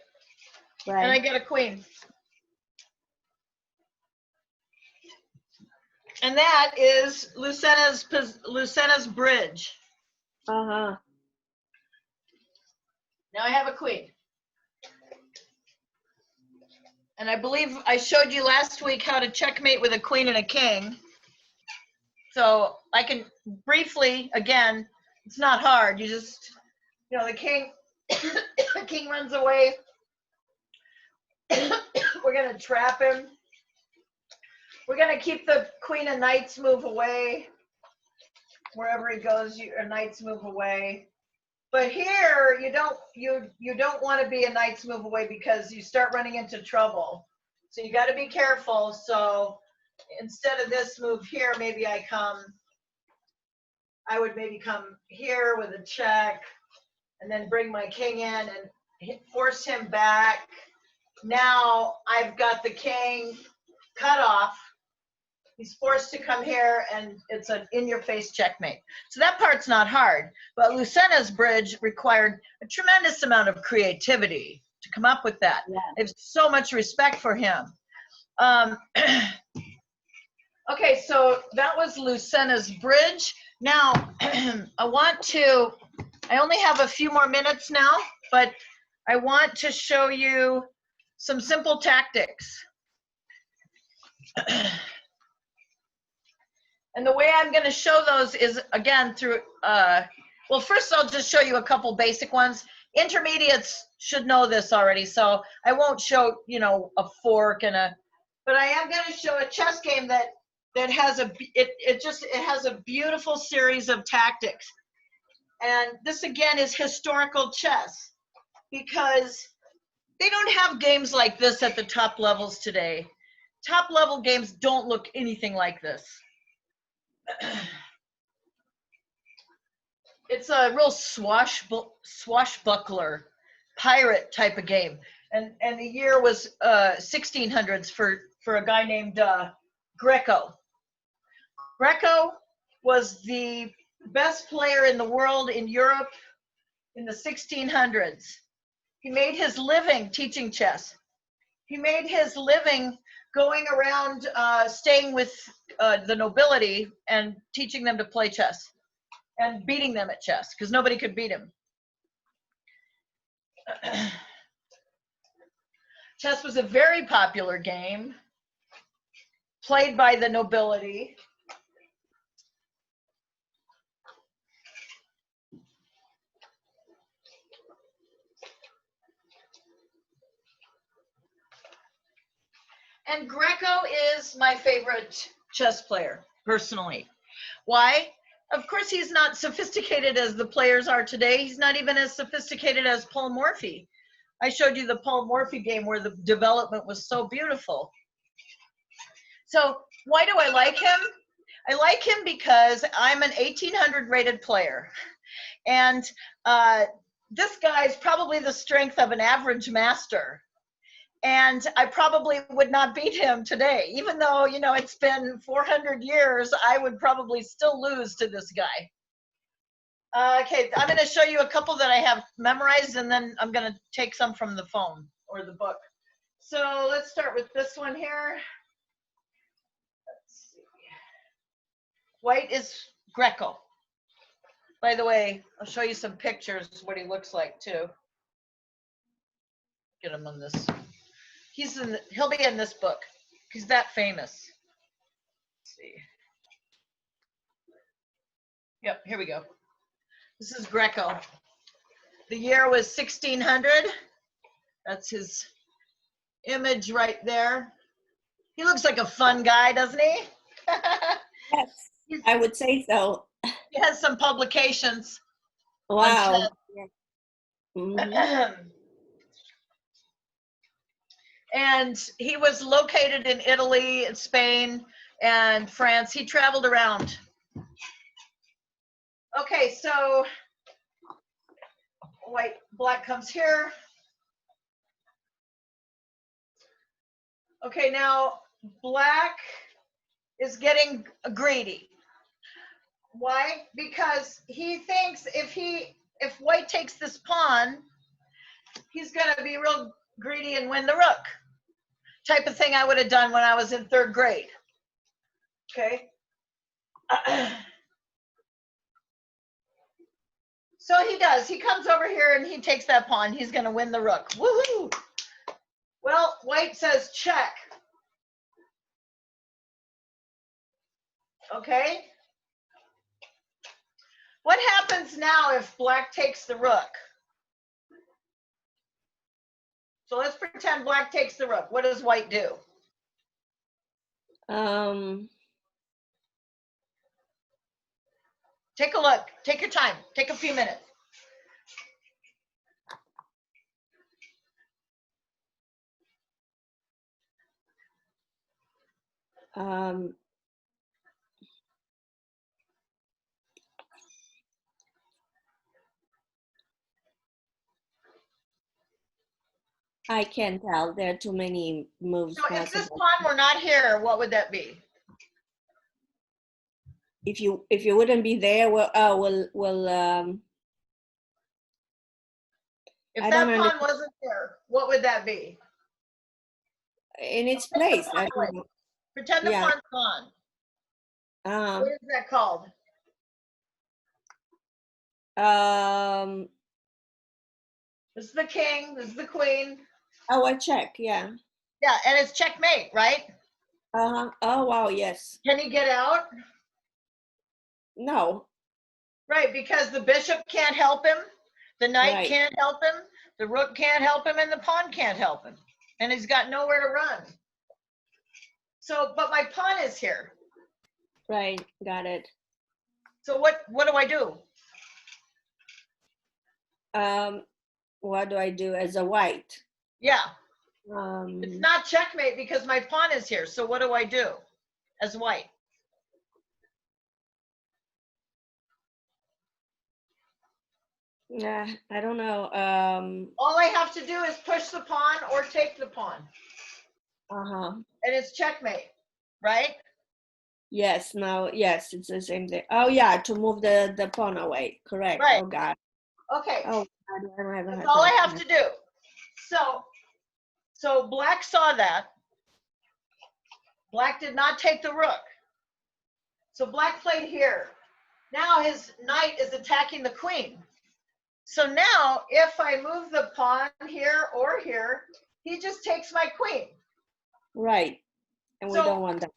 Right. And I get a queen. And that is Lucena's bridge. Uh-huh. Now I have a queen. And I believe I showed you last week how to checkmate with a queen and a king. So I can briefly, again, it's not hard. You just, the king, the king runs away. We're going to trap him. We're going to keep the queen and knights move away. Wherever he goes, your knights move away. But here, you don't want to be a knight's move away because you start running into trouble. So you got to be careful. So instead of this move here, maybe I would maybe come here with a check and then bring my king in and force him back. Now I've got the king cut off. He's forced to come here, and it's an in-your-face checkmate. So that part's not hard, but Lucena's bridge required a tremendous amount of creativity to come up with that. Yeah. I have so much respect for him. Okay, so that was Lucena's bridge. Now, I only have a few more minutes now, but I want to show you some simple tactics. And the way I'm going to show those is, again, through, well, first I'll just show you a couple basic ones. Intermediates should know this already, so I won't show, a fork but I am going to show a chess game that has it has a beautiful series of tactics. And this, again, is historical chess, because they don't have games like this at the top levels today. Top level games don't look anything like this. It's a real swashbuckler pirate type of game, and the year was 1600s for a guy named Greco. Greco was the best player in the world in Europe in the 1600s. He made his living teaching chess. He made his living going around staying with the nobility and teaching them to play chess and beating them at chess, because nobody could beat him. Chess was a very popular game played by the nobility. And Greco is my favorite chess player, personally. Why? Of course, he's not sophisticated as the players are today. He's not even as sophisticated as Paul Morphy. I showed you the Paul Morphy game where the development was so beautiful. So why do I like him? I like him because I'm an 1800 rated player. And this guy is probably the strength of an average master. And I probably would not beat him today. Even though, it's been 400 years, I would probably still lose to this guy. Okay, I'm going to show you a couple that I have memorized, and then I'm going to take some from the phone or the book. So let's start with this one here. Let's see. White is Greco. By the way, I'll show you some pictures, what he looks like, too. Get him on this. He'll be in this book. He's that famous. Let's see. Yep, here we go. This is Greco. The year was 1600. That's his image right there. He looks like a fun guy, doesn't he? Yes, I would say so. He has some publications. Wow. Mm-hmm. And he was located in Italy, Spain, and France. He traveled around. Okay, so black comes here. Okay, now black is getting greedy. Why? Because he thinks if white takes this pawn, he's gonna be real greedy and win the rook. Type of thing I would have done when I was in 3rd grade. Okay. So he does. He comes over here and he takes that pawn. He's gonna win the rook. Woohoo! Well, white says check. Okay. What happens now if black takes the rook? So let's pretend black takes the rook. What does white do? Take a look. Take your time. Take a few minutes. I can't tell. There are too many moves So if this possible. pawn were not here, what would that be? If you wouldn't be there, if I that don't pawn wasn't there, what would that be? in its place. I don't know. Pretend the Yeah. pawn's gone. What is that called? This is the king. This is the queen. Oh, a check. Yeah. Yeah, and it's checkmate, right? Oh, wow. Yes. Can he get out? No. Right, because the bishop can't help him, the knight Right. can't help him, the rook can't help him, and the pawn can't help him. And he's got nowhere to run. So, but my pawn is here. Right. Got it. So what do I do? What do I do as a white? Yeah. It's not checkmate because my pawn is here. So what do I do as white? Yeah, I don't know. All I have to do is push the pawn or take the pawn. And it's checkmate, right? Yes, no, yes, it's the same thing. Oh yeah, to move the pawn away. Correct. Right. Oh God. Okay. Oh God, that's all I have to do. So black saw that. Black did not take the rook. So black played here. Now his knight is attacking the queen. So now if I move the pawn here or here, he just takes my queen. Right. And we don't want that.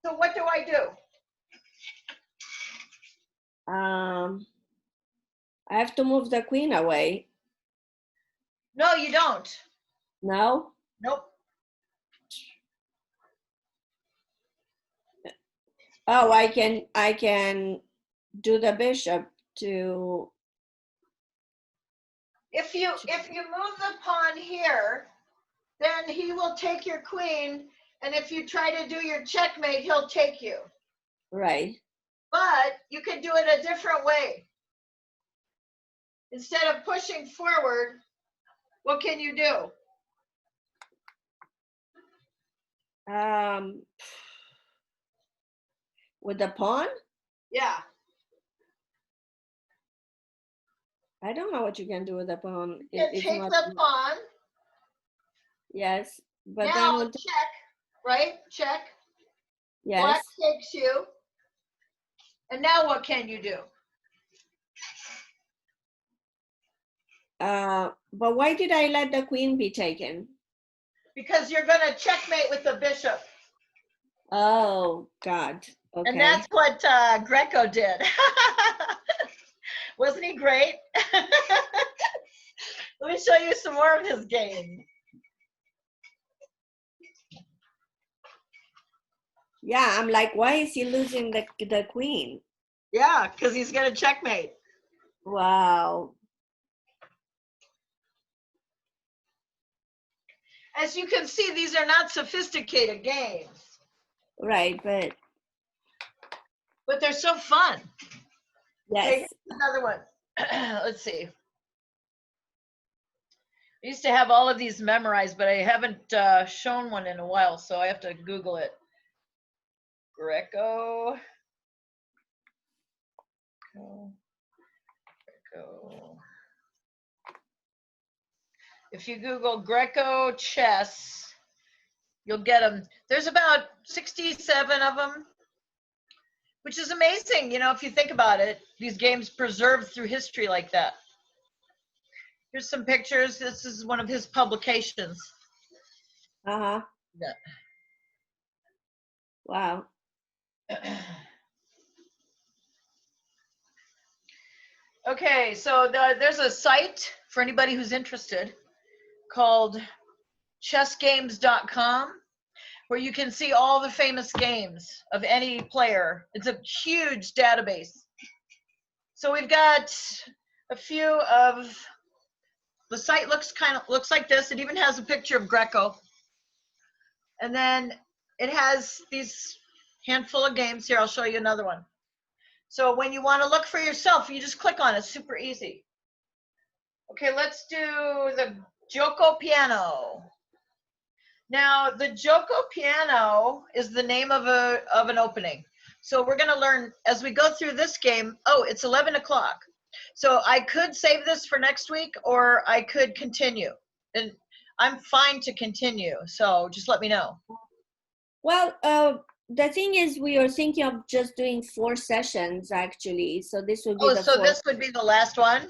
So what do I do? I have to move the queen away. No, you don't. No? Nope. Oh, I can do the bishop to. If you move the pawn here, then he will take your queen, and if you try to do your checkmate, he'll take you. Right. But you can do it a different way. Instead of pushing forward, what can you do? With the pawn? Yeah. I don't know what you can do with the pawn. You can take the pawn. Yes, but now then we'll check, right? Check. Yes. Black takes you. And now what can you do? But why did I let the queen be taken? because you're going to checkmate with the bishop. Oh, God. Okay. And that's what Greco did. Wasn't he great? Let me show you some more of his game. Yeah, I'm like, why is he losing the queen? Yeah, because he's going to checkmate. Wow. As you can see, these are not sophisticated games. Right, but they're so fun. yes. Okay, here's another one. Let's see. I used to have all of these memorized, but I haven't shown one in a while, so I have to Google it. Greco. If you Google Greco chess, you'll get them. There's about 67 of them, which is amazing, you know, if you think about it. These games preserved through history like that. Here's some pictures. This is one of his publications. Uh-huh. Yeah. Wow. Okay, so there's a site for anybody who's interested called chessgames.com where you can see all the famous games of any player. It's a huge database. So we've got a few of the site looks like this. It even has a picture of Greco. And then it has these handful of games here. I'll show you another one. So when you want to look for yourself, you just click on it. Super easy. Okay, let's do the Joko piano. Now, the Joko piano is the name of an opening. So we're going to learn as we go through this game. Oh, it's 11 o'clock. So I could save this for next week, or I could continue. And I'm fine to continue. So just let me know. Well, the thing is, we are thinking of just doing 4 sessions, actually. So this would be the so 4th. this would be the last one?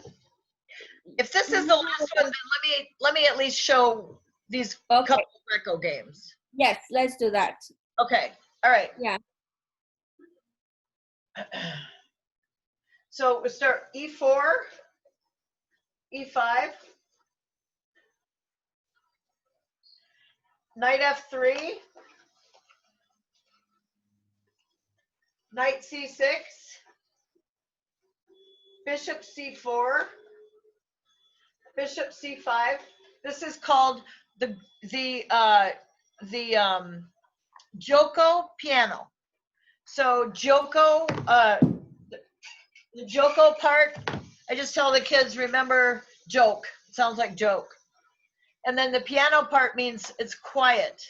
If this is the last one, then let me at least show these couple of Greco games. Yes, let's do that. Okay. All right. Yeah. So we start E4, E5, knight F3, knight C6, bishop C4, bishop C5. This is called the Joko piano. So Joko, the Joko part, I just tell the kids, remember joke. It sounds like joke. And then the piano part means it's quiet.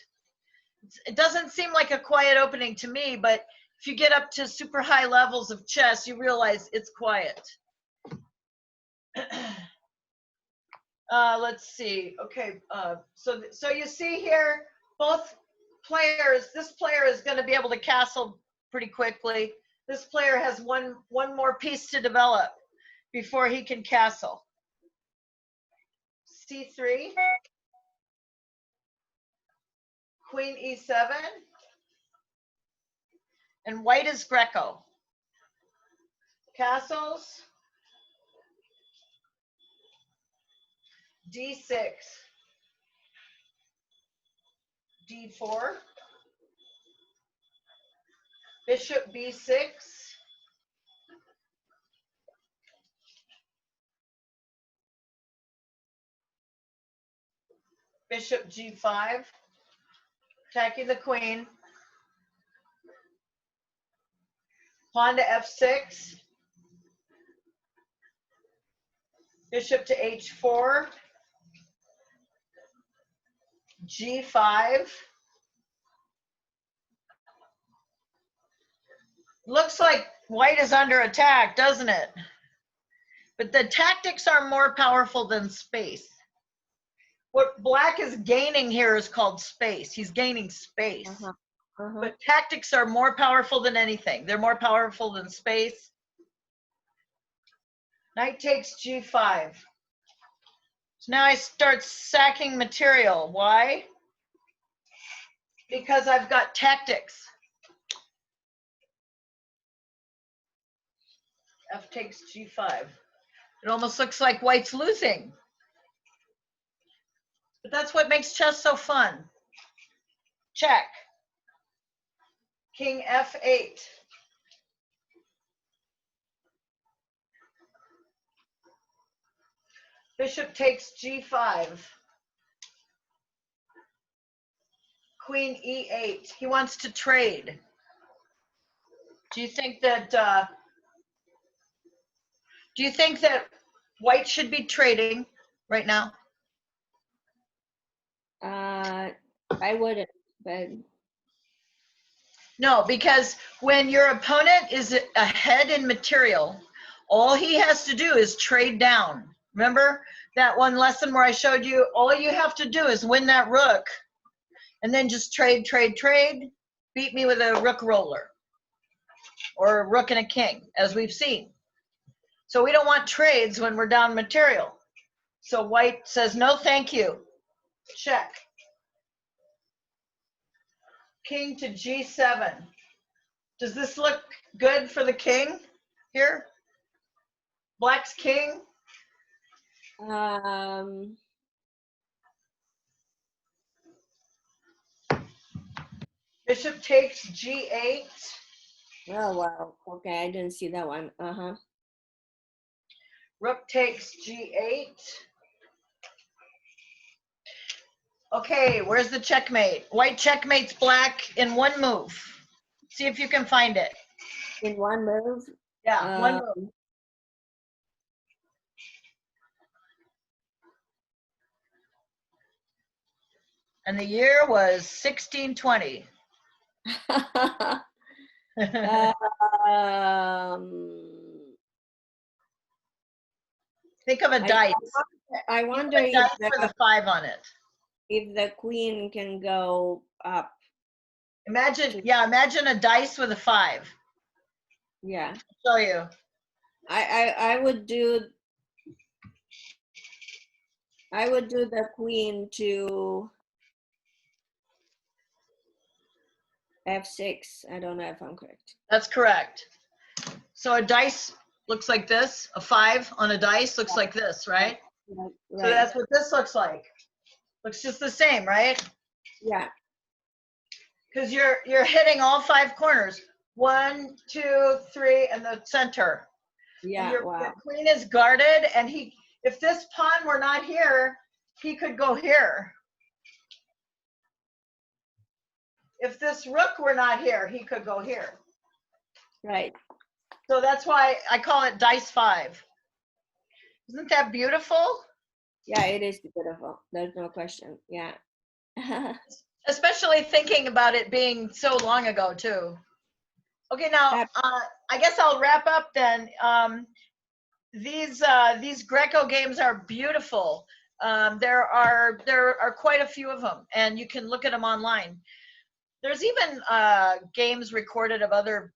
It doesn't seem like a quiet opening to me, but if you get up to super high levels of chess, you realize it's quiet. Let's see. Okay, so you see here, both players, this player is going to be able to castle pretty quickly. This player has one more piece to develop before he can castle. C3, Queen E7, and white is Greco. Castles, D6, D4, bishop B6, bishop G5, attacking the queen, pawn to F6, bishop to H4, G5. Looks like white is under attack, doesn't it? But the tactics are more powerful than space. What black is gaining here is called space. He's gaining space. But tactics are more powerful than anything. They're more powerful than space. Knight takes G5. So now I start sacking material. Why? because I've got tactics. F takes G5. It almost looks like white's losing. But that's what makes chess so fun. Check. King F8. Bishop takes G5. Queen E8. He wants to trade. Do you think that white should be trading right now? I wouldn't, but No, because when your opponent is ahead in material, all he has to do is trade down. Remember that one lesson where I showed you all you have to do is win that rook and then just trade, trade, trade, beat me with a rook roller or a rook and a king, as we've seen. So we don't want trades when we're down material. So white says, no, thank you. Check. King to G7. Does this look good for the king here? Black's king? Bishop takes G8. Oh, wow. Okay, I didn't see that one. Rook takes G8. Okay, where's the checkmate? White checkmates black in one move. See if you can find it. In one move? Yeah, one move. And the year was 1620. Think of a dice. I wonder if dice with a 5 on it. If the queen can go up. Imagine a dice with a 5. Yeah. I'll show you. I would do the queen to F6. I don't know if I'm correct. That's correct. So a dice looks like this. A 5 on a dice looks like this, right? Right. So that's what this looks like. Looks just the same, right? Yeah. Because you're hitting all 5 corners. 1, 2, 3, and the center. Yeah. And wow. your queen is guarded, and if this pawn were not here, he could go here. If this rook were not here, he could go here. Right. So that's why I call it dice 5. Isn't that beautiful? Yeah, it is beautiful. There's no question. Yeah. Especially thinking about it being so long ago too. Okay, now I guess I'll wrap up then. These Greco games are beautiful. There are quite a few of them, and you can look at them online. There's even games recorded of other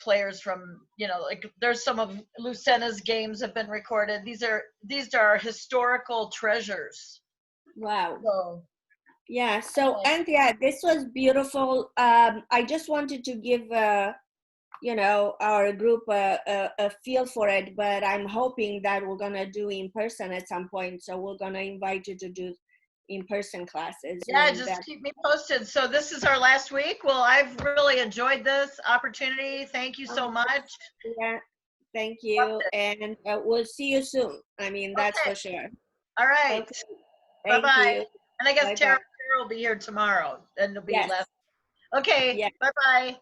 players from, like there's some of Lucena's games have been recorded. These are historical treasures. Wow. So, yeah. So Anthea, this was beautiful. I just wanted to give our group a feel for it, but I'm hoping that we're gonna do in person at some point. So we're gonna invite you to do in-person classes. Yeah, just keep me posted. So this is our last week. Well, I've really enjoyed this opportunity. Thank you so much. Yeah, thank you. And we'll see you soon. I mean, that's for sure. All right. Okay. Bye-bye. And I guess Tara Bye-bye. will be here tomorrow. And it'll be Yes. less. Okay. Yeah. Bye-bye.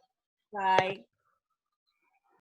Bye.